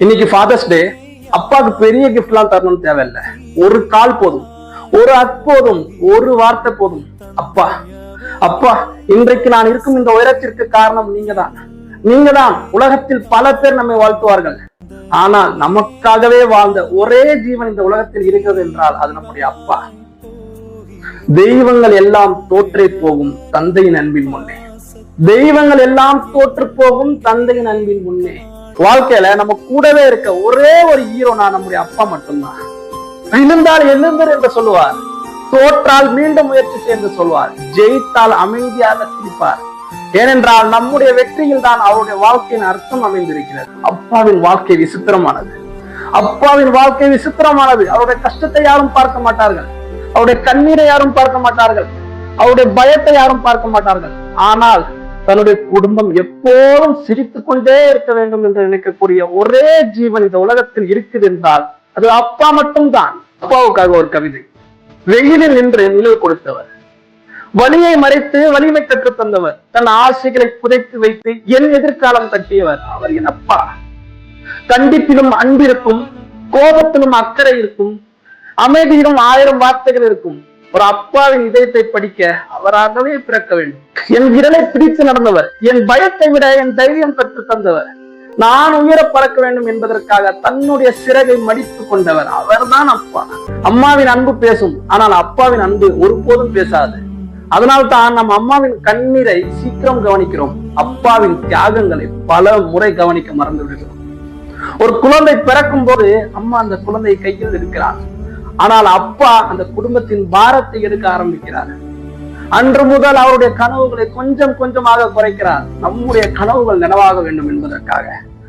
இன்னைக்கு ஃபாதர்ஸ் டே. அப்பாவுக்கு பெரிய கிஃப்ட் எல்லாம் தரணும்னு தேவையில்லை. ஒரு கால் போதும், ஒரு போதும், ஒரு வார்த்தை போதும். அப்பா அப்பா, இன்றைக்கு நான் இருக்கும் இந்த உயரத்திற்கு காரணம் நீங்க தான். உலகத்தில் பல பேர் நம்மை வாழ்த்துவார்கள். ஆனால் நமக்காகவே வாழ்ந்த ஒரே ஜீவன் இந்த உலகத்தில் இருக்கிறது என்றால் அது நம்முடைய அப்பா. தெய்வங்கள் எல்லாம் தோற்றே போகும் தந்தையின் அன்பின் முன்னே. தெய்வங்கள் எல்லாம் தோற்று போகும் தந்தையின் அன்பின் முன்னே. வாழ்க்கையில நம்ம கூடவே இருக்க ஒரே ஒரு ஹீரோனா நம்முடைய அப்பா மட்டும்தான். விழுந்தால் எழுந்தர் என்று சொல்லுவார், தோற்றால் மீண்டும் முயற்சி செய்து சொல்வார், ஜெயித்தால் அமைதியாக சிரிப்பார். ஏனென்றால் நம்முடைய வெற்றியில் தான் அவருடைய வாழ்க்கையின் அர்த்தம் அமைந்திருக்கிறது. அப்பாவின் வாழ்க்கை விசித்திரமானது. அப்பாவின் வாழ்க்கை விசித்திரமானது. அவருடைய கஷ்டத்தை யாரும் பார்க்க மாட்டார்கள், அவருடைய கண்ணீரை யாரும் பார்க்க மாட்டார்கள், அவருடைய பயத்தை யாரும் பார்க்க மாட்டார்கள். ஆனால் தன்னுடைய குடும்பம் எப்போதும் சிரித்துக் கொண்டே இருக்க வேண்டும் என்று நினைக்கக்கூடிய ஒரே ஜீவன் இந்த உலகத்தில் இருக்குது என்றால் அது அப்பா மட்டும்தான். அப்பாவுக்காக ஒரு கவிதை. வெயிலில் நின்று நிழல் கொடுத்தவர், வலியை மறைத்து வலிமை கற்றுத் தந்தவர், தன் ஆசைகளை புதைத்து வைத்து என் எதிர்காலம் கட்டியவர் அவர் என் அப்பா. கண்டிப்பிலும் அன்பிருக்கும், கோபத்திலும் அக்கறை இருக்கும், அமைதியிலும் 1000 வார்த்தைகள் இருக்கும். ஒரு அப்பாவின் இதயத்தை படிக்க அவராகவே பிறக்க வேண்டும். என் விரலை பிடித்து நடந்தவர், என் பயத்தை விட என் தைரியம் கற்று தந்தவர், நான் உயர பறக்க வேண்டும் என்பதற்காக தன்னுடைய சிறகை மடித்துக் கொண்டவர் அவர்தான் அப்பா. அம்மாவின் அன்பு பேசும், ஆனால் அப்பாவின் அன்பு ஒருபோதும் பேசாது. அதனால்தான் நம் அம்மாவின் கண்ணீரை சீக்கிரம் கவனிக்கிறோம், அப்பாவின் தியாகங்களை பல முறை கவனிக்க மறந்து விடுகிறோம். ஒரு குழந்தை பிறக்கும் போது அம்மா அந்த குழந்தை கையில் இருக்கிறார், ஆனால் அப்பா அந்த குடும்பத்தின் பாரத்தை எடுக்க ஆரம்பிக்கிறார். அன்று முதல் அவருடைய கனவுகளை கொஞ்சம் கொஞ்சமாக குறைக்கிறார், நம்முடைய கனவுகள் நனவாக வேண்டும் என்பதற்காக.